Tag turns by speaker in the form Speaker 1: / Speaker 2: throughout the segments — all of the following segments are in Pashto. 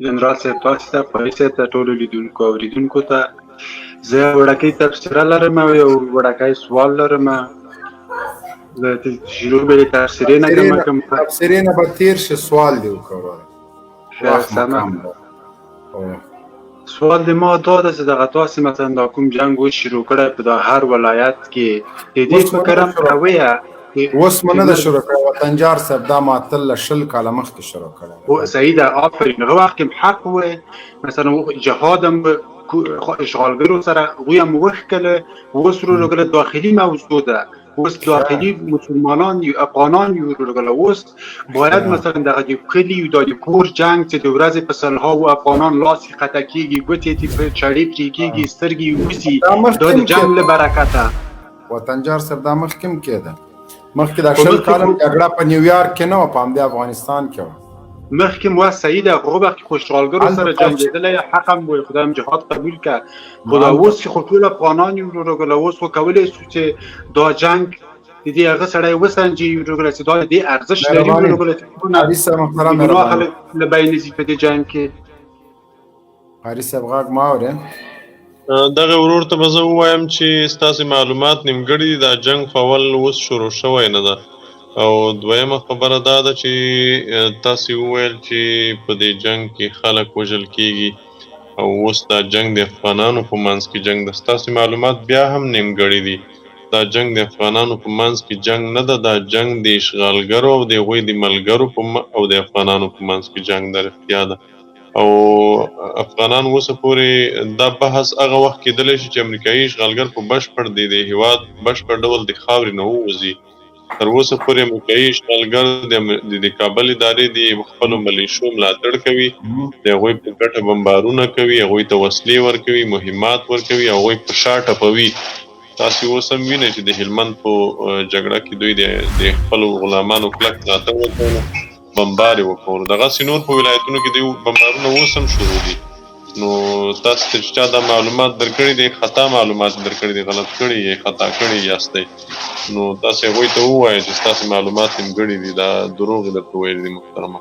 Speaker 1: جنرال صاحب تاسو ته قاری صاحب ته ټولو لیدونکو او اوریدونکو ته زه وړوکی تبصره لرم او یو وړوکی سوال لرم. د شروع به تفسیرې نه کوم
Speaker 2: تفسیرې نه به تیر شي. سوال دی وکړه.
Speaker 1: سوال د ما دا ده چې دغه تاسو مثلا دا کوم جنګ و شروع کړی په دا هر ولایت کې د دې فکر هم کوئ
Speaker 2: اوس منه ده شروع کړی. وطنجار صاحب دا ما اتل 20 کاله مخکې شروع کړی.
Speaker 1: او سعید آفرین هغه وخت کې حق وای مثلا جهاد هم اشغالګرو سره هغوی هم وښکله. اوس ورغله داخلي موضوع ده. اوس داخلي مسلمانان یو افغانان یو ورغله. اوس باید مثلا دغه د کلي د کور جنګ چې د ورځې په سلهاوو افغانان لاس یې قطع کېږي، ګوتې یې په چړې پرې کېږي، سترګې یې وځي. دا د جنګ له برکته
Speaker 2: وطنجار صاحب دا مخکې هم کېده. مخکې دا 20 کاله جګړه په نیویارک کې نه وه، په همدې افغانستان کې وه.
Speaker 1: مخکې مو سعید هغه وخت کې خو اشغالګرو سره جنګېدلی حق هم وایي، خدای هم جهاد قبول کړه. خو دا اوس چې خو ټول افغانان یو ورغله. اوس خو کولی شو چې دا جنګ د دې هغه سړی وسنجي ورغله چې دا د دې ارزښت لري ورغله چې
Speaker 2: قاری صاحب محترم
Speaker 1: خلک له بینې ځي په دې جنګ کې.
Speaker 2: قاری صاحب غږ ما اورې؟
Speaker 3: دغه ورور ته به زه ووایم چې ستاسې معلومات نیمګړي دي. دا جنګ خو اول اوس شروع شوی نه ده. او دویمه خبره دا ده چې تاسې وویل چې په دې جنګ کې خلک وژل کېږي او اوس دا جنګ د افغانانو په منځ کې جنګ ده. ستاسې معلومات بیا هم نیمګړي دي. دا جنګ د افغانانو په منځ کې جنګ نه ده. دا جنګ د اشغالګرو او د هغوی د ملګرو او د افغانانو په منځ کې جنګ ده. رښتیا ده. او افغانان اوسه پورې دا بحث هغه وخت کېدلی شي چې امریکایي اشغالګر په بشپړ د هېواد بشپړ ډول د خاورې نه ووځي. تر اوسه پورې امریکایي اشغالګر د کابل ادارې د خپلو ملیشو ملاتړ کوي، د هغوی په ګټه بمبارونه کوي، هغوی ته وسلې ورکوي، مهمات ورکوي، هغوی په شا ټپوي. تاسې اوس هم وینئ چې د هلمند په جګړه کې دوی د خپلو غلامانو کلک ملاتړ وکړو، بمبار یې وکړو. دغسې نور په ولایتونو کې د بمبارونه اوس هم شروع دي. نو تاسو ته چې چا دا معلومات درکړي دي خطا معلومات درکړي دي، غلط کړي یې، خطا کړي یاستئ، نو تاسې هغوی ته ووایئ چې ستاسې معلومات نیمګړي دي. دا دروغ یې درته ویلي دي محترمه.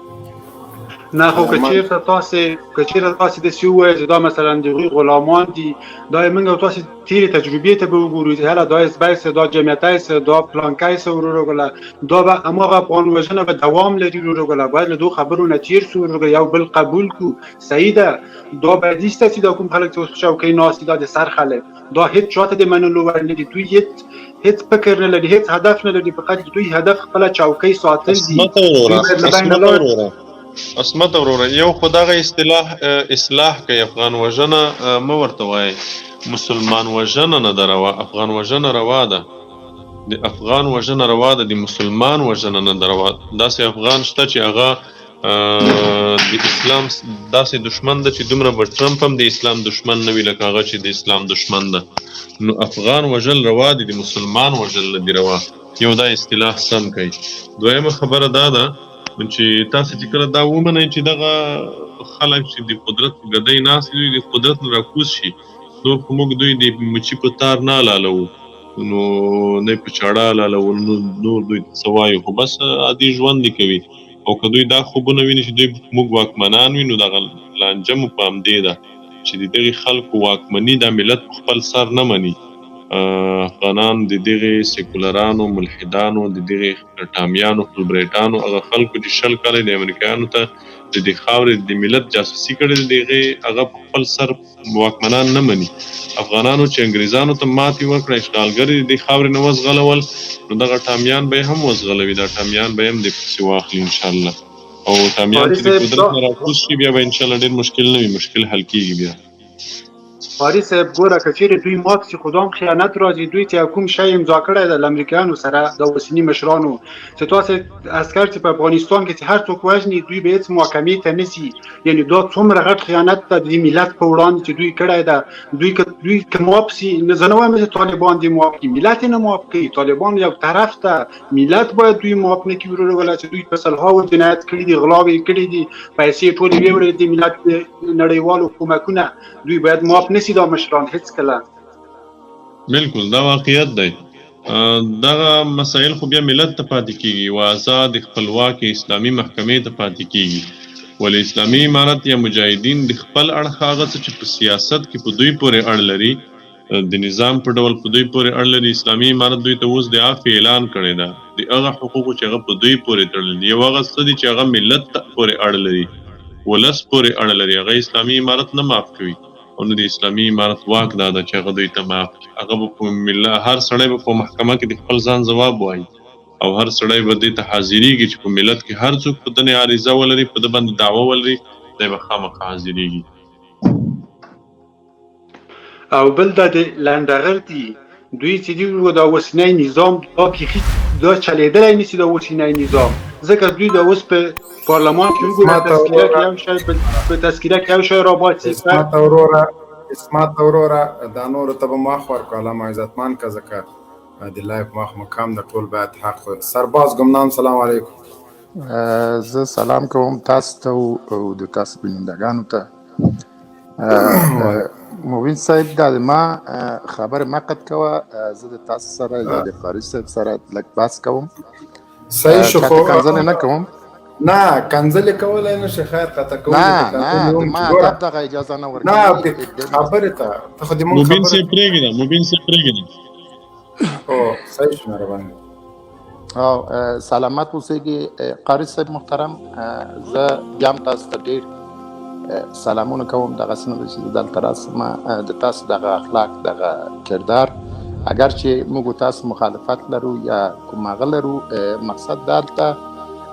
Speaker 1: نه خو که چېرته تاسې داسې ووایئ چې دا مثلا د هغوی غلامان دي، دا یې موږ او تاسې تېرې تجربې ته به وګورو چې هله دا ازبک سه، دا جمعیتی سه، دا پلانکی سه ورغله. دا به هماغه افغان وژنه به دوام لري ورغله. باید له دو خبرو نه تېر شو ورغله، یو بل قبول کړو. سعیده دا باید ایسته چې دا کوم خلک چې اوس په چوکۍ ناست دي دا د سر خلک دا هېڅ چاته د منلو وړ نه دي. دوی هېڅ فکر نه لري، هېڅ هدف نه لري، فقط دوی هدف خپله چوکۍ ساتل دي.
Speaker 3: عصمت وروره یو خو دغه اصلاح کوي. افغان وژنه مه ورته وایئ، مسلمان وژنه نه ده روا. افغان وژنه روا ده، د افغان وژنه روا ده، د مسلمان وژنه نه ده روا. داسې افغان شته چې هغه د اسلام داسې دشمن ده چې دومره به ټرمپ هم د اسلام دشمن نه وي لکه هغه چې د اسلام دشمن ده. نو افغان وژل روا دي، د مسلمان وژل نه دي روا. یو دا اصطلاح سم کوي. دویمه خبره دا ده چې تاسې چې کله دا ومنئ چې دغه خلک چې د قدرت په ګدۍ ناست دي د قدرت نه راکوز شي، نور خو موږ دوی د مچي په تار نه حلالوو، نو نه په چاړه حلالوو، نور دوی ته څه وایو، خو بس عادي ژوند دې کوي. او که دوی دا خوبونه ویني چې دوی موږ واکمنان وي، نو دغه لانجه مو په همدې ده چې د دغې خلکو واکمني دا ملت په خپل سر نه مني. افغانان د دغې سیکولرانو، ملحدانو، د دغې ټامیانو، فلبریټانو، هغه خلکو چې 20 کاله د امریکایانو ته د دې خاورې د ملت جاسوسي کړې ده، د هغې هغه په خپل سر واکمنان نه مني. افغانانو چې انګریزانو ته ماتې ورکړه، اشغالګر یې د دې خاورې نه وزغلول، نو دغه ټامیان به یې هم وزغلوي. دا ټامیان به یې هم د پسې واخلي انشاءالله. او ټامیان چې د قدرت نه راکوز شي بیا به انشاءالله ډېر مشکل نه وي، مشکل حل کېږي بیا.
Speaker 1: قاری صاحب ګوره که چېرې دوی مات شي خو دا هم خیانت راځي. دوی چې کوم شی امضا کړی ده له امریکایانو سره د اوسني مشرانو چې تاسې عسکر چې په افغانستان کې چې هر څوک وژني دوی به هېڅ محاکمې ته نه ځي. یعنې دا څومره غټ خیانت ده د ملت په وړاندې چې دوی کړی ده. دوی که معاف شي، زه نه وایم چې طالبان دې معاف کړي، ملت یې نه معاف کوي. طالبان یو طرف ته، ملت باید دوی معاف نه کړي ورغله چې دوی په سلهاوو جنایت کړي دي، غلاوې یې کړي دي، پیسې ټولې ویوړې دي ملت نړیوالو حکومتونه. دوی باید معاف نه شي دا مشران هېڅ کله.
Speaker 3: بالکل دا واقعیت دی. دغه مسایل خو بیا ملت ته پاتې کېږي، و آزاد خپلواکې اسلامي محکمې ته پاتې کېږي. ولې اسلامي امارت یا مجاهدین د خپل اړخ هغه څه چې په سیاست کې په دوی پورې اړ لري د نظام په ډول په دوی پورې اړ لري. اسلامي امارت دوی ته اوس د عفو اعلان کړی ده د هغه حقوقو چې هغه په دوی پورې تړلي دي. یو هغه څه دي چې هغه ملت پورې اړ لري، ولس پورې اړ لري، هغه اسلامي امارت نه معاف کوي. او نو د اسلامي امارت واک دا ده چې هغه دوی ته معاف کړي. هغه به په هر سړی به په محکمه کې د خپل ځان ځواب وایي او هر سړی به دې ته حاضرېږي چې په ملت کې هر څوک په دنې عریضه ولري، په ده باندې دعوه ولري، دی به خامخا حاضرېږي.
Speaker 1: او بل دا د لنډغر دي دوی چې دي دا اوسنی نظام دا بیخي دا چلېدلی نشي دا اوسنی نظام، ځکه دوی دا اوس په پارلمان کې وګوره تذکیره کې یو شی په تذکیره کې یو شی راباڅي.
Speaker 2: اسمت وروره دا نورو ته به مخ ورکړو علامه عزتمن که ځکه د لایف مقام د ټول باید حق سرباز ګمنام سلام علیکم.
Speaker 4: زه سلام کوم تاسو ته او د تاسو بینندګانو ته. مبین صاحب دا ما خبر ما قد کوه، زه د تاسو سره یا د قاری صاحب سره لږ بحث کوم.
Speaker 2: صحیح شو خو
Speaker 4: کنځلې نه کوم.
Speaker 2: نه کنځلې کولی نه شي، خیر قطع کولی
Speaker 4: نه ما دغه اجازه نه ورکوي.
Speaker 2: نه خبرې ته ته خو د مونږ
Speaker 3: مبین صاحب پرېږده
Speaker 2: او صحیح شو مهرباني.
Speaker 4: او سلامت اوسئ قاری صاحب محترم. زه بیا هم تاسو ته ډېر سلامونه کوم. دغسې نه ده چې دلته راسم د تاسو دغه اخلاق دغه کردار اگر چې موږ تاسو مخالفت لرو یا کوم هغه لرو، مقصد دلته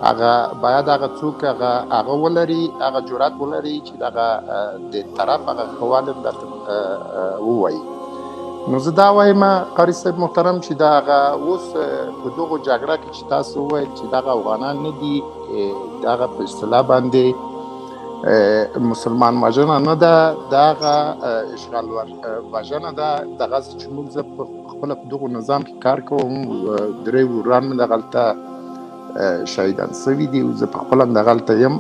Speaker 4: هغه باید هغه څوک هغه ولري، هغه جرأت ولري چې دغه د طرف هغه ښه والی درته ووایي. نو زه دا وایم قاری صاحب محترم چې دا هغه اوس په دغو جګړه کې چې تاسو وویل چې دغه افغانان نه دي، دغه په اصطلاح باندې مسلمان وژنه نه ده، دغه اشغال وژنه ده. دغسې چې موږ زه خپله په دغو نظام کې کار کوم، درې وران مې دغلته شهیدان سوي دي، زه په خپله هم دغلته یم.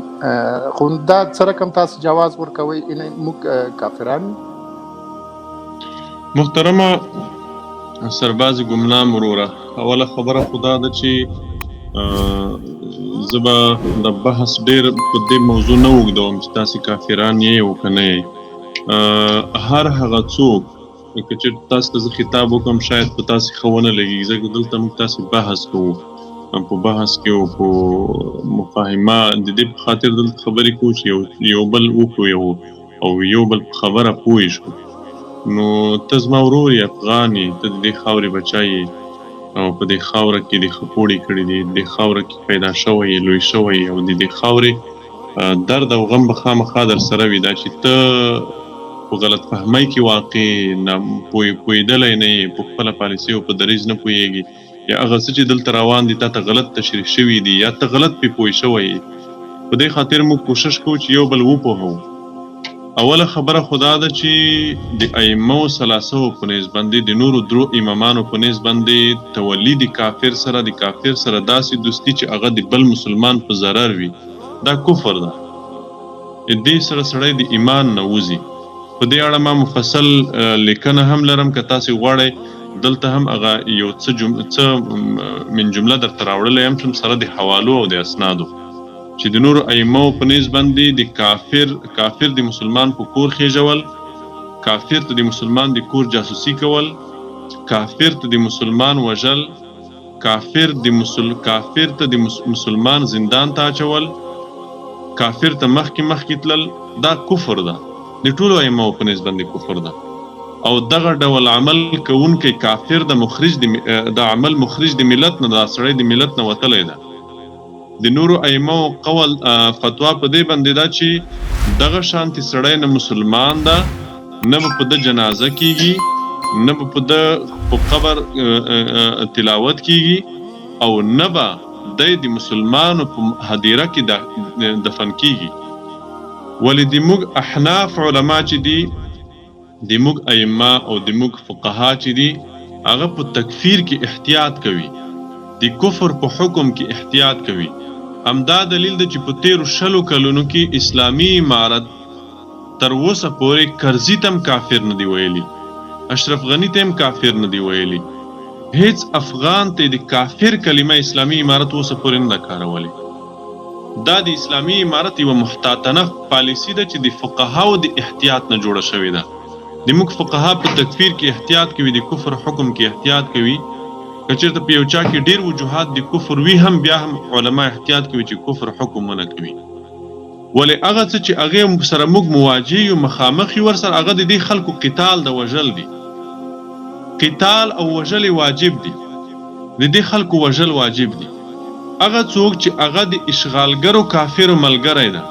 Speaker 4: خو دا څه رقم تاسو جواز ورکوئ موږ کافران؟
Speaker 3: محترمه سرباز ګمنام وروره، اوله خبره خو دا ده چې زه به د بحث ډېر په دې موضوع نه اوږدوم چې تاسې کافران یې او که نه یې. هر هغه څوک که چېرته تاسو ته زه خطاب وکړم شاید په تاسې ښه ونه لګېږي، ځکه دلته موږ تاسې بحث کوو، په بحث کې او په مفاهمه د دې په خاطر دلته خبرې کوو چې یو بل وپوهوو او یو بل په خبره پوه شو. نو ته زما ورور یې، افغان یې، ته د دې خاورې بچی یې او په دې خاوره کې دې خپوړې کړي دي، د دې خاوره کې پیدا شوی یې، لوی شوی یې، او د دې خاورې درد او غم به خامخا در سره وي. دا چې ته په غلط فهمۍ کې واقع پوهېدلی نه یې، په خپله پالیسۍ او په دریځ نه پوهېږي، یا هغه څه چې دلته روان دي تا ته غلط تشریح شوي دي یا ته غلط پرې پوه شوی یې. په دې خاطر موږ کوشش کوو چې یو بل وپوهوو. اوله خبره خو دا ده چې د ائمو ثلاثو په نیز باندې د نورو درو امامانو په نیز باندې تولی د کافر سره داسې دوستي چې هغه د بل مسلمان په ضرر وي، دا کفر ده. دې سره سړی د ایمان نه وځي. په دې اړه ما مفصل لیکنه هم لرم، که تاسې غواړئ دلته هم هغه یو څه من جمله درته راوړلی یم سره د حوالو او د اسنادو، چې د نورو ائمو په نیز باندې د کافر د مسلمان په کور خېژول، کافر ته د مسلمان د کور جاسوسي کول، کافر ته د مسلمان وژل، کافر ته د مسلمان زندان ته اچول، کافر ته مخکې تلل، دا کفر ده. د ټولو ائمو په نیز باندې کفر ده. او دغه ډول عمل کوونکی کافر د عمل مخرج د ملت نه، دا سړی د ملت نه وتلی ده. د نورو ائمو قول فتوا په دې باندې ده چې دغه شانتي سړی نه مسلمان ده، نه به په ده جنازه کیږي، نه به په ده په قبر تلاوت کیږي، او نه به دی د مسلمانو په هدیره کې دفن کیږي. ولې د موږ احناف علما چې دي، د موږ ائمه او د موږ فقها چې دي، هغه په تکفیر کې احتیاط کوي، د کفر په حکم کې احتیاط کوي. همدا دلیل ده چې په 13 کلونو کې اسلامي امارت تر اوسه پورې کرزي ته هم کافر نه دی ویلي، اشرف غني ته هم کافر نه دی ویلي، هیڅ افغان ته د کافر کلمه اسلامي امارت اوسه پورې نه ده کارولې. دا د اسلامي امارت یو محتاطانه پالیسی ده چې د فقهاو د احتیاط نه جوړه شوې ده. د موږ فقها په تکفیر کې احتیاط کوي، د کفر حکم کې احتیاط کوي. که چېرته په یو چا کې ډېر وجوهات د کفر وي هم بیا هم علما احتیاط کوي چې کفر حکم ونه کوي. ولې هغه څه چې هغې سره موږ مواجه یو مخامخ یو ورسره هغه د دې خلکو قتال د وژل دي. قتال او وژل واجب دي، د دې خلکو وژل واجب دي. هغه څوک چې هغه د اشغالګرو کافرو ملګری ده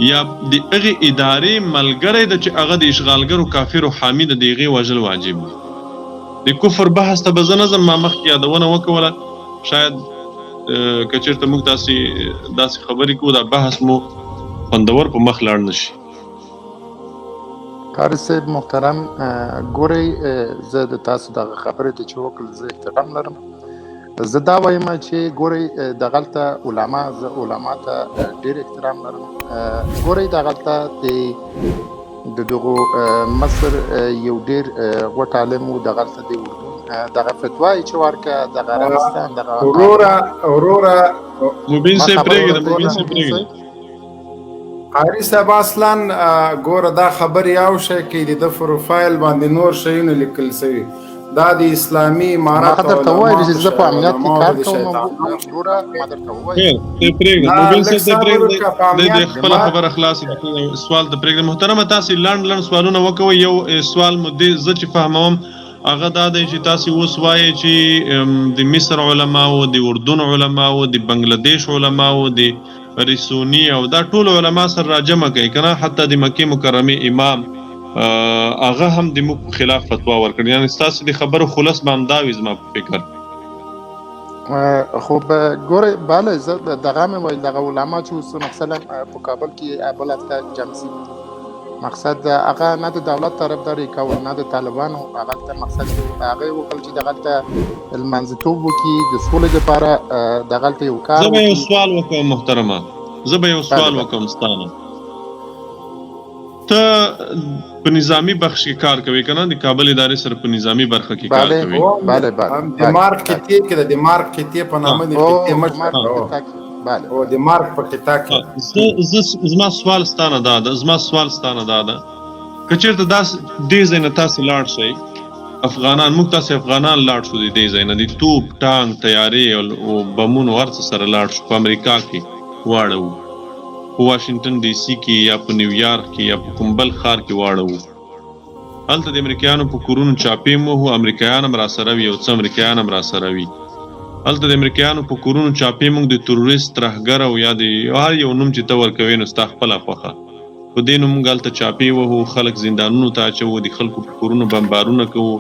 Speaker 3: یا د هغې ادارې ملګری ده چې هغه د اشغالګرو کافرو حامي ده، د هغې وژل واجب دي. د کفر بحث ته به زه نه ځم، ما مخکې یادونه وکوله. شاید که چېرته موږ داسې خبرې کوو دا بحث مو خوندور په مخ لاړ نه شي.
Speaker 4: قاری صاحب محترم، ګورئ زه د تاسو دغه خبرې ته چې وکړل زه احترام لرم. زه دا وایم چې ګورئ دغلته علما، زه علما ته ډېر احترام لرم. ګورئ دغلته د دغو مصر یو ډېر غوټ عالم و، دغلته د اردو دغه فتوا یې چې ورکړه دغه عربستان دغه
Speaker 2: وروره
Speaker 3: مبین صاحب پرېږده، مبین صاحب پرېږده.
Speaker 2: قاری صاحب اصلا ګوره دا خبرې یو شی کې د ده پروفایل باندې نور شیونه لیکل سوي. دا د اسلامي امارت
Speaker 4: ما درته ووایل چې زه په امنیت کې کار کوم. وروره ما درته ووایل
Speaker 3: پرېږده مبین صاحب ته پرېږده، د خپله خبره خلاصه سوال ته پرېږده. محترمه تاسې لنډ سوالونه وکوئ. یو سوال مو زه چې فهموم هغه دا دی چې تاسې اوس وایئ چې د مصر علماو، د اردن علماو، د بنګلادیش علماو، د ریسونی او دا ټول علما سره راجمع کوي که نه، حتی د مکې مکرمې امام هغه هم د موږ په خلاف فتوا ورکړي. یعنې ستاسې د خبرو خلاص به همدا وي زما په فکر.
Speaker 4: خو ګورئ بله زه دغه مې ویل دغه علما چې اوس مثلا په کابل کې بل عسکر جمع شي، مقصد هغه نه د دولت طرفداري کول نه د طالبانو، هغه مقصد هغه وکړل چې دغلته المنځتوب وکړي د سولې لپاره دغلته یو کار.
Speaker 3: زه به یو سوال وکړم محترمه، زه به یو سوال وکړم ستانه. ته په نظامی بخش کې کار کوي که نه؟ د کابل ادارې سره په نظامی برخه کې کار کوي.
Speaker 4: بله
Speaker 2: د مارک کتې کې د مارک کتې په نامه د کتې مشر او د مارک په کتا کې.
Speaker 3: زما سوال ستانه دا ده، که چېرته دې ځای نه تاسې لاړ شئ افغانان، موږ تاسې افغانان لاړ شو د دې ځای نه، د توپ ټانک تیارې او بمونو هر څه سره لاړ شو، په امریکا کې واړوو، په واشنګټن ډي سي کې یا په نیویارک کې یا په کوم بل ښار کې واړوو. هلته د امریکایانو په کورونو چاپې مو وو، امریکایان هم راسره وي، یو څه امریکایان هم راسره وي. هلته د امریکایانو په کورونو چاپې موږ د تروریست ترهګر او یا د هر یو نوم چې ته ورکوې نو ستا خپله خوښه، په دې نوم موږ هلته چاپې وهو، خلک زندانونو ته اچوو، د خلکو په کورونو بمبارونه کوو،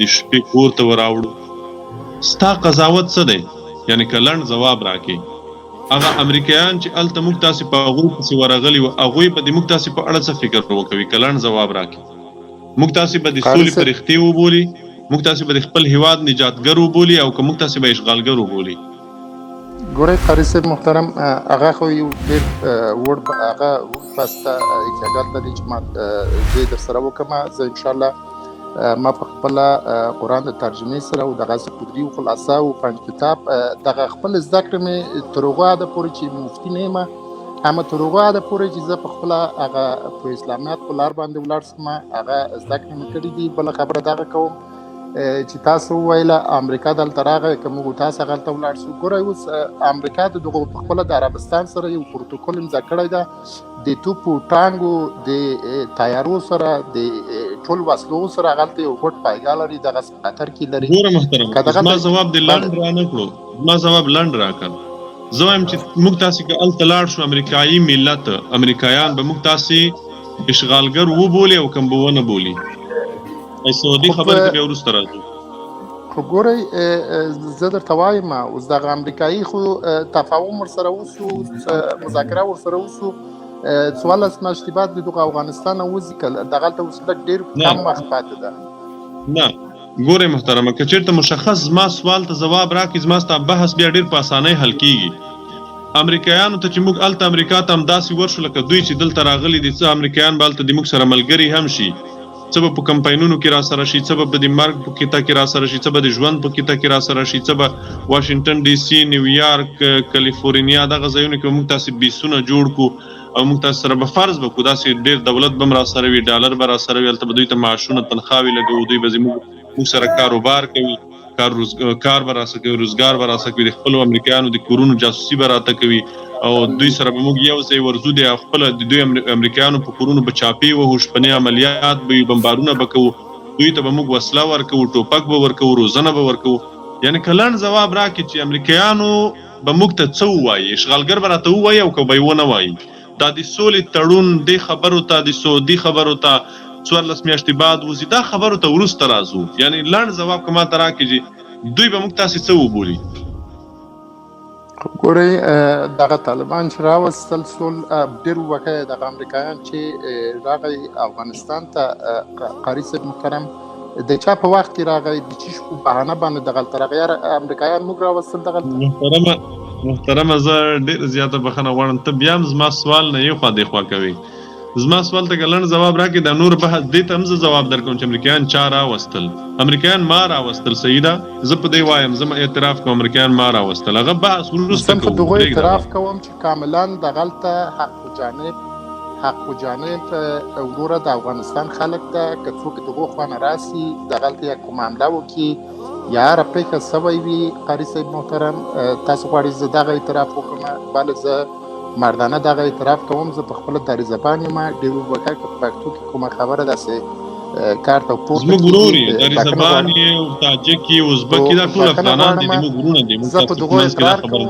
Speaker 3: د شپې کور ته وراوړو. ستا قضاوت څه دی؟ یعنې که لنډ ځواب راکړې. هغه امریکایان چې هلته موږ تاسې په هغوی پسې ورغلي وو، هغوی به د موږ تاسې په اړه څه فکر وکوي؟ که لنډ ځواب راکړي. موږ تاسې به د سولې فرښتې وبولي، موږ تاسې به د خپل هیواد نجاتګر وبولي، او که موږ تاسې به اشغالګر وبولي.
Speaker 4: ګورئ قاری صاحب محترم، هغه خو یو ډېر وړ هغه پسته اجازت لري چې ما زه در سره وکړم. زه انشاءالله ما په خپله قرآن د ترجمې سره او دغسې قدري و خلاصه او 5 کتاب دغه خپل زده کړې مې تر هغه حده پورې چې مفتي نه یم، همه تر هغه حده پورې چې زه په خپله هغه په اسلامیت په لار باندې ولاړ شم، هغه زده کړې مې کړي دي. بله خبره دغه کوم چې تاسو وویله امریکا دلته راغی، که موږ تاسو هغلته ولاړ شو. ګورئ اوس امریکا د دغو په خپله د عربستان سره یو پروتوکول امضا کړی ده، د توپو ټانګو د تیارو سره د ټول وسلو سره هغلته یو غټ پایګاه لري، دغسې قطر کې لري.
Speaker 3: ګوره محترم، زما ځواب دې لنډ را نه کړو، زما ځواب لنډ راکړ. زه وایم چې موږ تاسې که هلته لاړ شو، امریکایي ملت امریکایان به موږ تاسې اشغالګر وبولي او که به ونه بولي. سعودي خبرې ته بیا وروسته راځو.
Speaker 4: خو ګورئ زه درته وایم اوس دغه امریکایي خو تفاهم ورسره وشو، مذاکره ورسره وشو، 14 میاشتې بعد د دغه افغانستان نه وځي، دغلته اوس لږ ډېر کم وخت پاتې ده.
Speaker 3: نه ګورئ محترمه، که چېرته مشخص زما سوال ته ځواب راکړي، زما ستا بحث بیا ډېر په اسانۍ حل کېږي. امریکایانو ته چې موږ هلته امریکا ته همداسې ورشو لکه دوی چې دلته راغلي دي، څه امریکایان به هلته د موږ سره ملګري هم شي، څه به په کمپاینونو کې را سره شي، څه به د مرګ په کیته کې را سره شي، څه به د ژوند په کیته کې را سره شي، څه به واشنگټن ډي سي، نیویارک، کالیفورنیا دغه ځایونه کې موږ تاسو بیسونه جوړ کو او موږ تاسو سره به فرض وکړو داسې ډېر دولت به را سره وي، ډالر به را سره وي، هلته به دوی ته معاشونه تنخواوې لګوو، دوی به موږ سره کاروبار کوي، کار به راسره کوي، روزګار به راسره کوي، د خپلو امریکایانو د کورونو جاسوسي به راته کوي او دوی سره به موږ یو ځای ورځو، د خپله د دوی امریکایانو په کورونو به چاپې وهو، شپنې عملیات به وي، بمبارونه به کوو، دوی ته به موږ وسله ورکوو، ټوپک به ورکوو، روزنه به ورکوو. یعنې که لنډ ځواب راکړي چې امریکایانو به موږ ته څه ووایي، اشغالګر به راته ووایي او که به یې ونه وایي. دا د سولې تړون دې خبرو ته، د سعودي خبرو ته 14 میاشتې بعد وځي، دا خبرو ته وروسته راځو. یعنې لنډ ځواب که ما ته راکړي چې دوی به موږ تاسې څه وبولي.
Speaker 4: ګورئ دغه طالبان چې راوستل سول ډېر وکړی، دغه امریکایان چې راغی افغانستان ته، قاری صاحب محترم د چا په وخت کې راغی، د چی شو بهانه باندې دغلته راغی امریکایان موږ راوستل دغلته؟
Speaker 3: محترمه زه ډېره زیاته بخښنه غواړم، ته بیا هم زما سوال نه یو خوا دې خوا کوې. زما سوال ته که لنډ ځواب راکړې، دا نور بحث دې ته هم زه ځواب درکوم چې امریکایان چا راوستل. امریکایان ما راوستل سعیده، زه په دې وایم، زه اعتراف کوم امریکایان ما راوستل، هغه بحث وروسته کوو.
Speaker 4: زه په دغو اعتراف کوم چې کاملا دغلته حق و جانب وروره د افغانستان خلک ته، که څوک دغو خوا نه راسي دغلته یا کوم حمله وکړي یا هره پېښه سوی وي، قاري صاحب محترم تاسو غواړئ زه دغه اعتراف وکړم؟ بله زه مردانه دغه اعتراف کوم. زه په خپله داري زبان یم، ډېر وبکه که په پښتو کې کومه خبره داسې کار ته پورته
Speaker 3: زموږ ورور یې، داري زبان یې او تاجک یې اوزبک یې، دا ټول افغانان دي، زموږ ورونه دي.
Speaker 4: زه په دغو اقرار کوم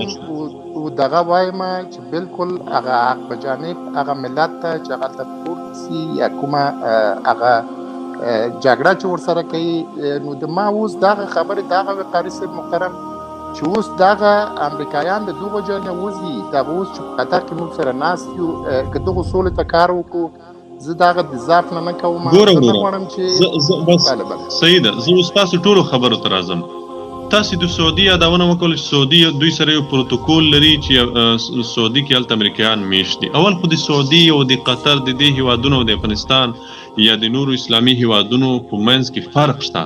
Speaker 4: او دغه وایم چې بالکل هغه حق په جانب هغه ملت ته چې هغلته پورته سي یا کومه هغه جګړه چې ورسره کوي، نو د ما اوس دغه خبرې دغه قاري صاحب محترم چې اوس دغه امریکایان د دغو ځای نه وځي، دغه اوس چې په قطر کې موږ سره ناست یو، که دغو سولې ته کار وکړو، زه دغه د ضعف نه کوم.
Speaker 3: ګوره
Speaker 4: زه نه غواړم چې
Speaker 3: بس سعیده، زه اوس تاسو ټولو خبرو ته راځم. تاسو د سعودي یادونه وکړل چې سعودي دوی سره یو پروتوکول لري چې سعودي کې هلته امریکایان میشت دي. اول خو د سعودي او د قطر د دې هیوادونو او د افغانستان یا د نورو اسلامي هیوادونو په منځ کې فرق شته.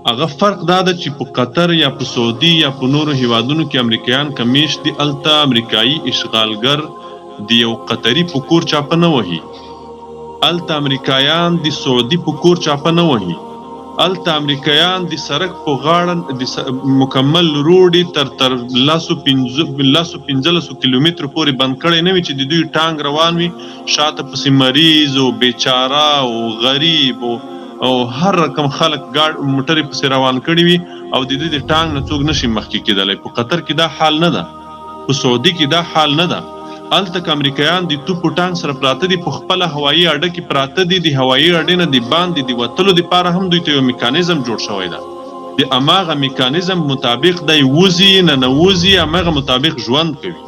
Speaker 3: هغه فرق دا ده چې په قطر یا په سعودي یا په نورو هیوادونو کې امریکایان که میشت دي، هلته امریکایي اشغالګر د یو قطري په کور چاپه نه وهي، هلته امریکایان د سعودي په کور چاپه نه وهي، هلته امریکایان د سړک په غاړه د مکمل روډې تر 15 کیلومترو پورې بند کړی نه وي چې د دوی ټانک روان وي، شاته پسې مریض او بیچاره او غریب او هر رقم خلک موټرې پسې روان کړي وي او د دوی د ټانک نه څوک نشي مخکې کېدلی. په قطر کې دا حال نه ده، په سعودي کې دا حال نه ده. هلته که امریکایان د توپو ټانک سره پراته دي، په خپله هوایي اډه کې پراته دي، د هوایي اډې نه د باندې د وتلو دپاره هم دوی ته یو میکانیزم جوړ شوی ده. د هماغه میکانیزم مطابق دی وځي، ننوځي، هماغه مطابق ژوند کوي.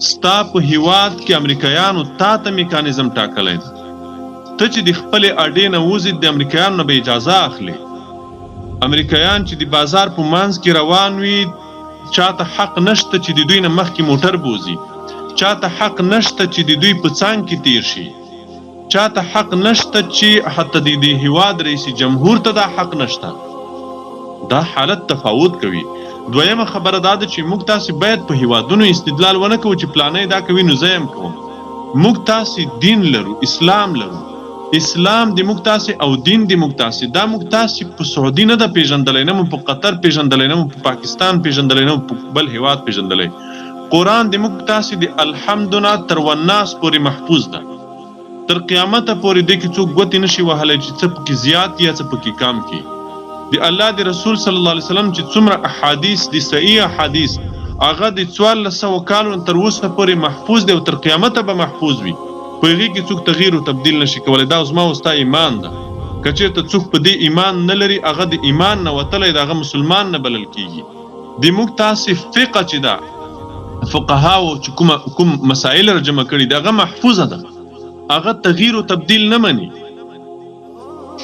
Speaker 3: ستا په هیواد کې امریکایانو تا ته میکانیزم ټاکلی دی، ته چې د خپلې اډې نه وځي د امریکایانو نه به اجازه اخلي. امریکایان چې د بازار په منځ کې روان وي، چاته حق نشته چې د دوی نه مخکې موټر بوځي، چاته حق نشته چې د دوی په څنګ کې تیر شي، چاته حق نشته چې حتی د هیواد رئیس جمهور ته دا حق نشته. دا حالت تفاوت کوي. دویمه خبره دا ده چې موږ تاسې باید په هیوادونو استدلال ونه کوو چې پلانۍ دا کوي نو زه یم کوم. موږ تاسې دین لرو، اسلام لرو، اسلام د موږ تاسې او دین د موږ تاسې. دا موږ تاسې په سعودي نه ده پیژندلی، نه مو په قطر پیژندلی، نه مو په پاکستان پیژندلی، نه مو په بل هیواد پیژندلی. قرآن د موږ تاسې د الحمدونه تر والناس پورې محفوظ ده، تر قیامته پورې دې کې څوک ګوتې نشي وهلی چې څه پکې زیات یا څه پکې کم کړي. د الله د رسول صلی الله علیه وسلم چې څومره احادیث دي، صحیح احادیث، هغه د 1400 کالو تر اوسه پورې محفوظ دی او تر قیامته به محفوظ وي. په هغې کې څوک تغییر او تبدیل نشي کولی. دا زما او ستا ایمان ده. که چېرته څوک په دې ایمان نه لري، هغه د ایمان نه وتلی د هغه مسلمان نه بلل کېږي. د موږ تاسې فقه چې ده، فقهاو چې کوم مسائل را جمع کړي دي، هغه محفوظه ده، هغه تغییر او تبدیل نه مني.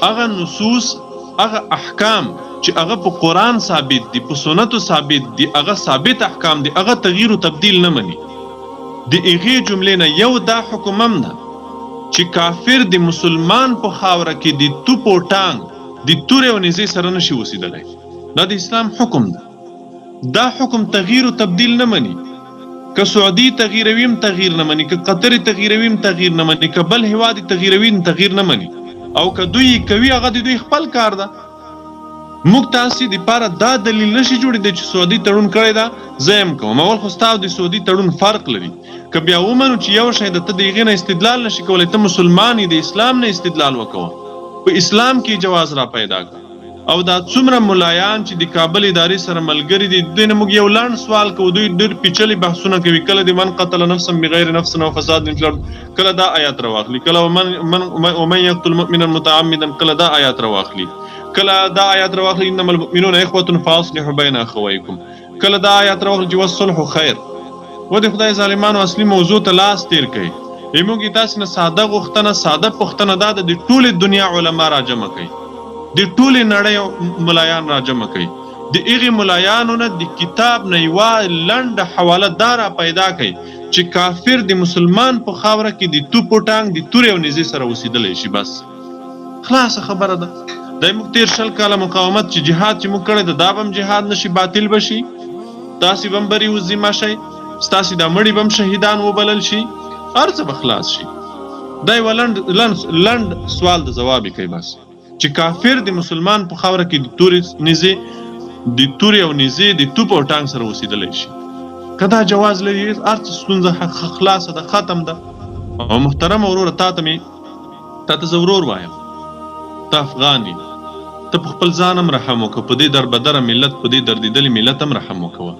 Speaker 3: هغه نصوص، هغه احکام چې هغه په قرآن ثابت دي، په سنتو ثابت دي، هغه ثابت احکام دي، هغه تغییر او تبدیل نه مني. د هغې جملې نه یو دا حکم هم ده چې کافر د مسلمان په خاوره کې د توپ او ټانګ د تورې او نیزې سره نشي اوسېدلی. دا د اسلام حکم ده. دا حکم تغییر او تبدیل نه مني. که سعودي تغییرویم تغییر نه مني، که قطر تغییرویم تغییر نه مني، که بل هیواد تغییرویم تغییر نه مني، او که دوی کوي هغه د دوی خپل کار ده. موږ تاسې دپاره دا دلیل نشي جوړېدی چې سعودي تړون کړی ده زه یم کوم. اول خو ستا او د سعودي تړون فرق لري. که بیا ومنو چې یو شی د ته د هغې نه استدلال نشي کولی، ته مسلمان یې، د اسلام نه استدلال وکوه، په اسلام کې جواز را پیدا کړه. او دا څومره ملایان چې د کابل ادارې سره ملګري دي، دوی نه موږ یو لنډ سوال کوو، دوی ډېر پیچلي بحثونه کوي. کله د من قتل نفسا بغیر نفس او فساد فی الارض، کله دا آیات راواخلي، کله ومن یقتل مؤمنا متعمدا، کله دا آیات راواخلي، کله دا آیات راواخلي انما المؤمنون اخوة فاصلحوا بین اخویکم، کله دا آیات راواخلي چې والصلح خیر. و د خدای ظالمانو اصلي موضوع ته لاس تیر کوي. موږ تاسې نه ساده غوښتنه، ساده پوښتنه دا ده، د ټولې دنیا علما راجمع کوي، د ټولې نړۍ ملایان راجمع کوي. د هغې ملایانو نه د کتاب نه یوه لنډه حواله دا را پیدا کوي چې کافر د مسلمان په خاوره کې د توپ و ټانګ د تورې او نیزې سره اوسېدلی شي. بس خلاصه خبره ده. دا موږ تېر 20 کاله مقاومت چې جهاد چې موږ کړی ده، دا به هم جهاد نشي، باطل به شي، تاسې به هم بري وذمه شئ، ستاسې دا مړي به هم شهیدان وبلل شي، هر څه به خلاص شي. دا یوه لنډ سوال د ځواب یې کوي بس، چې کافر د مسلمان په خاوره کې د تورې او نیزې د توپ او ټانګ سره اوسېدلی شي. که دا جواز لري، هر څه ستونزه خلاصه ده، ختم ده. او محترمه وروره، تا ته زه ورور وایم، ته افغان یې، ته په خپل ځان هم رحم وکړه، په دې دربدره ملت، په دې دردېدلي ملت هم رحم وکوه.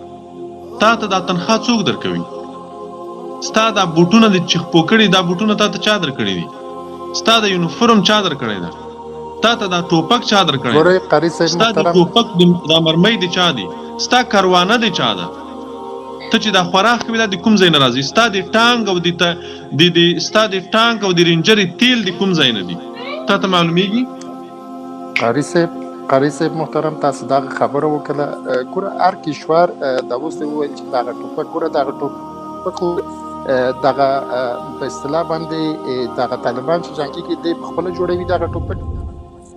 Speaker 3: تا ته دا تنخوا څوک درکوي؟ ستا دا بوټونه د چې خپو کړي، دا بوټونه تا ته چا درکړي دي؟ ستا د یونیفورم چا درکړی ده؟ تا ته دا ټوپک چا درکړی دی؟ ستا د ټوپک دا مرمۍ د چا دی؟ ستا کروانه د چا ده؟ ته چې دا خوراک کوي دا د کوم ځای نه راځي؟ ستا د ټانګ او د رینجرې تیل د کوم ځای نه دي؟ تا ته معلومیږي؟
Speaker 4: قاری صاحب محترم، تاسو دغه خبره وکړه. ګوره هر کشور دا اوس وویل چې دغه ټوپک، ګوره دغه ټوپک دغه په اصطلاح باندې دغه طالبان چې جنګ کېږي دی په خپله جوړوي دغه ټوپک،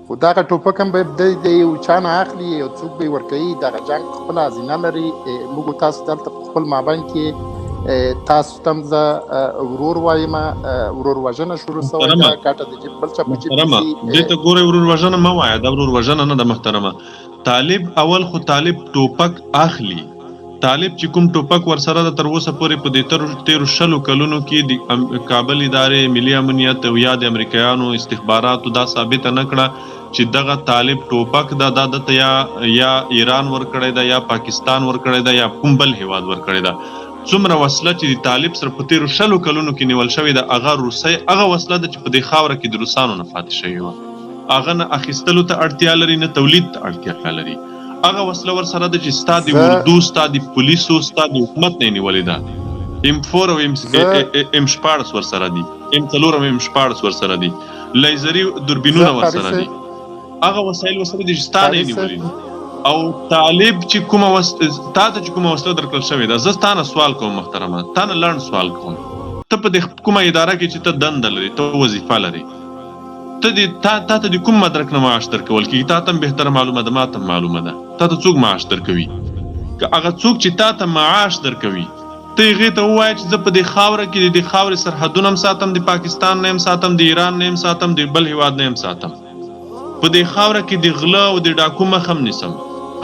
Speaker 4: خو دغه ټوپک هم به د یو چا نه اخلي، یو څوک به یې ورکوي. دغه جنګ خپله هزینه لري. موږ تاسو دلته په خپل مابین کې تاسو ته هم زه ورور وایم، ورور وژنه شروع سوې ده، ګټه د جیب بل چا په جیب کې.
Speaker 3: دې ته ګورئ، ورور وژنه مه وایه، دا ورور وژنه نه ده محترمه. طالب اول خو طالب ټوپک اخلي. طالب چې کوم ټوپک ورسره ده، تر اوسه پورې په دې تېرو 20 کلونو کې د کابل ادارې، ملي امنیت او یا د امریکایانو استخباراتو دا ثابته نه کړه چې دغه طالب ټوپک ده، دا دته یا ایران ورکړی ده، یا پاکستان ورکړی ده، یا کوم بل هیواد ورکړی ده. څومره وسله چې د طالب سره په تېرو 20 کلونو کې نیول شوې ده، هغه روسۍ هغه وسله ده چې په دې خاوره کې د روسانو نه پاتې شوې وه. هغه نه اخیستلو ته اړتیا لري، نه تولید ته اړتیا لري. هغه وسله ورسره ده چې ستا د اردو، ستا د پولیسو، ستا د حکومت نه یې نیولې ده. M4 او M14 ورسره دي، M4 او M14 ورسره دي، لیزري دوربینونه ورسره دي. هغه وسایل ورسره دي چې ستا نه یې نیولې دي. او طالب چې کومه تا ته چې کومه وسله درکړل شوې ده، زه تا نه سوال کوم محترمه، تا نه لنډ سوال کوم. ته په دې کومه اداره کې چې ته دنده لري، ته وظیفه لري، تا ته د کوم مدرک نه معاش درکول کېږي؟ تا ته هم بهتره معلومه ده، ما ته هم معلومه ده. تا ته څوک معاش درکوي؟ که هغه څوک چې تا ته معاش درکوي، ته هغې ته ووایه چې زه په دې خاوره کې د دې خاورې سرحدونه هم ساتم، د پاکستان نه هم ساتم، د ایران نه هم ساتم، د بل هیواد نه هم ساتم، په دې خاوره کې د غله او د ډاکو مخه هم نیسم،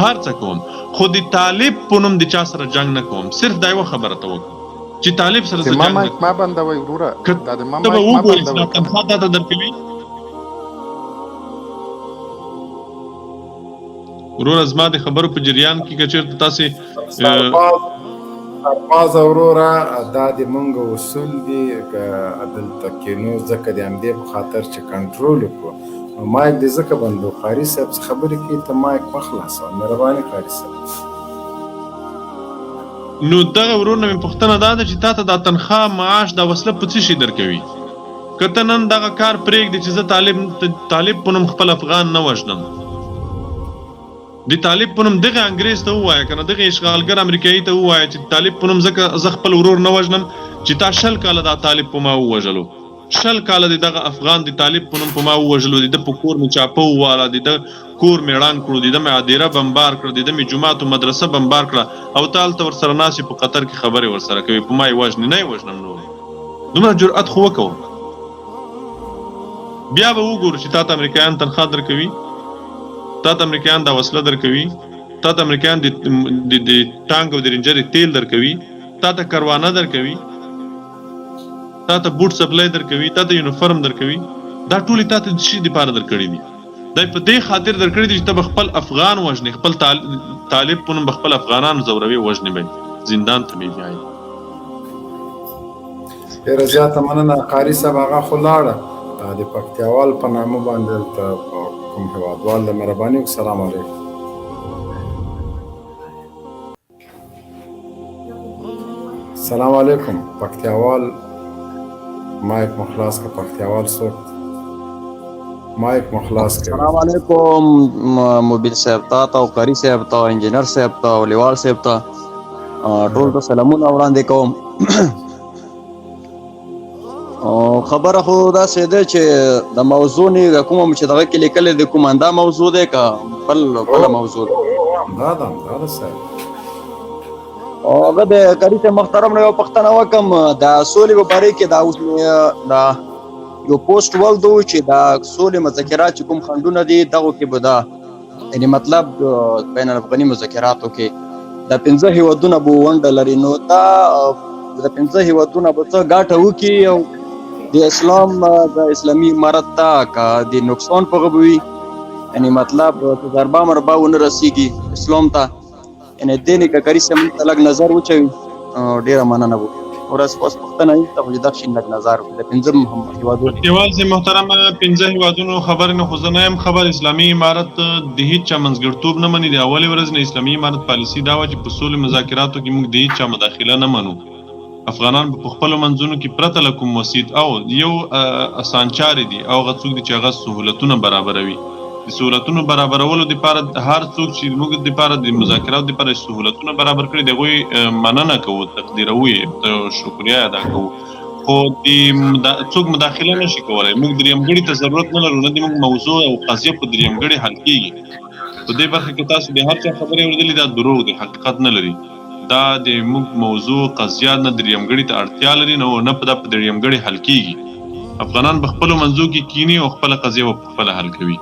Speaker 3: هر څه کوم، خو د طالب په نوم د چا سره جنګ نه کوم. صرف دا یوه خبره ته وکړم چې طالب سره زه جنګ نه کوم.
Speaker 4: ما بندوئ وروره، دا د ما
Speaker 3: ته به وګورې چې دا تنخوا تا ته درکوي. وروره زما د خبرو په جریان کې که چېرته تاسې
Speaker 2: سرباز وروره، دا د مونږ اصول دي، که دلته کینو ځکه د همدې په خاطر چې کنټرول وکړو. مایک دې ځکه بندو. قاری صاحب څه خبرې کوي، ته مایک مه خلاصوه، مهرباني قاری صاحب.
Speaker 3: نو دغه ورور نه مې پوښتنه دا ده چې تا ته دا تنخوا، معاش، دا وسله په څه شي درکوي؟ که ته نن دغه کار پرېږدې چې زه طالب په نوم خپل افغان نه وژنم، د طالب په نوم دغه انګریز ته ووایه، که نه دغه اشغالګر امریکایي ته ووایه چې طالب په نوم ځکه زه خپل ورور نه وژنم چې تا 20 کاله دا طالب په ما ووژلو، شل کاله د دغه افغان د طالب په نوم په ما ووژلو، د ده په کور مې چاپه وواله، د ده کور مې ړنګ کړو، د ده مې هدیره بمبار کړه، د ده مې جومات او مدرسه بمبار کړه، او ته هلته ورسره ناست یې په قطر کې خبرې ورسره کوي، په ما یې وژنې. نه یې وژنم نور، دومره جرأت خو وکوه. بیا به وګورو چې تا ته امریکایان تنخواه درکوي، تا ته امریکایان دا وسله درکوي، تا ته امریکایان د ټانک او د رینجر تیل درکوي، تا ته کروانه درکوي، تا ته بوټ سپلای درکوي، تا ته یونیفورم درکوي. دا ټولې تا ته د شي دپاره درکړي دي. دا په دې خاطر درکړي دي چې ته به خپل افغان وژنې، خپل طالب په نوم به خپل افغانان ځوروي، وژنې به یې، زندان ته به یې بیایي.
Speaker 2: ډېره زیاته مننه قاري صاحب. هغه خو لاړه د پکتیاوال په نامه باندې دلته کوم هېوادوال د مهرباني وکړي. سلام علیکم. سلام علیکم پکتیاوال، مایک مخلاص کا. پکتیاوال څوک؟ مایک مخلاص کا.
Speaker 5: السلام علیکم مبین صاحب ته او قاری صاحب ته، انجینر صاحب ته او لیوال صاحب ته، ټول ته سلامونه وړاندې کوم. خبره خو داسې ده چې د موضوع نه کومه چې دغه کې لیکلې د کوماندا موضوع ده که بله موضوع ده؟
Speaker 2: دا صاحب
Speaker 5: هغه د قاری صاحب محترم نه یو پوښتنه وکړم د سولې په باره کې. دا یو پوسټ ولدو چې دا سولې مذاکرات چې کوم خنډونه دي دغو کې به دا یعنې مطلب بین الافغاني مذاکراتو کې دا 15 هېوادونه به ونډه لري، نو دا د 15 هېوادونه به څه ګټه وکړي او د اسلام د اسلامي امارت ته که د نقصان په هغه به وي، یعنې مطلب ضربه مربه ونه رسېږي اسلام ته. یعنې دې نه که قاری صاحب ته لږ نظر وچوي ډېره مننه به. ورځ اوس پوښتنه نشته خو چې دغه شي لږ نظر وکړي د 15 هېوادونو.
Speaker 3: دیوال صاحب محترمه 15 هېوادونو خبرې نه خو زه نه یم خبر. اسلامي امارت د هېڅ چا منځګړتوب نه مني. د اولې ورځ نه اسلامي امارت پالیسي دا وه چې په سولې مذاکراتو کې موږ د هېڅ چا مداخله نه منو. افغانان په خپلو منځونو کې پرته له کوم وسیط او یو اسانچارې دي او هغه څوک دي چې هغه سهولتونه برابروي. د سهولتونو برابرولو دپاره هر څوک چې موږ دپاره د مذاکراتو دپاره سهولتونه برابر کړي د هغوی مننه کوو، تقدیروو یې، شکریه ادا کوو، خو څوک مداخله نشي کولی. موږ درېیمګړي ته ضرورت نه لرو، نه د موږ موضوع او قضیه په درېیمګړي حل کېږي. په دې برخه کې تاسو د هر چا خبرې اورېدلي دا دروغ دي، حقیقت نه لري. دا د موږ موضوع قضیه نه درېیمګړي ته اړتیا لري، نه په درېیمګړي حل کېږي. افغانان په خپلو منځو کې کیني او خپله قضیه په خپله حل کوي.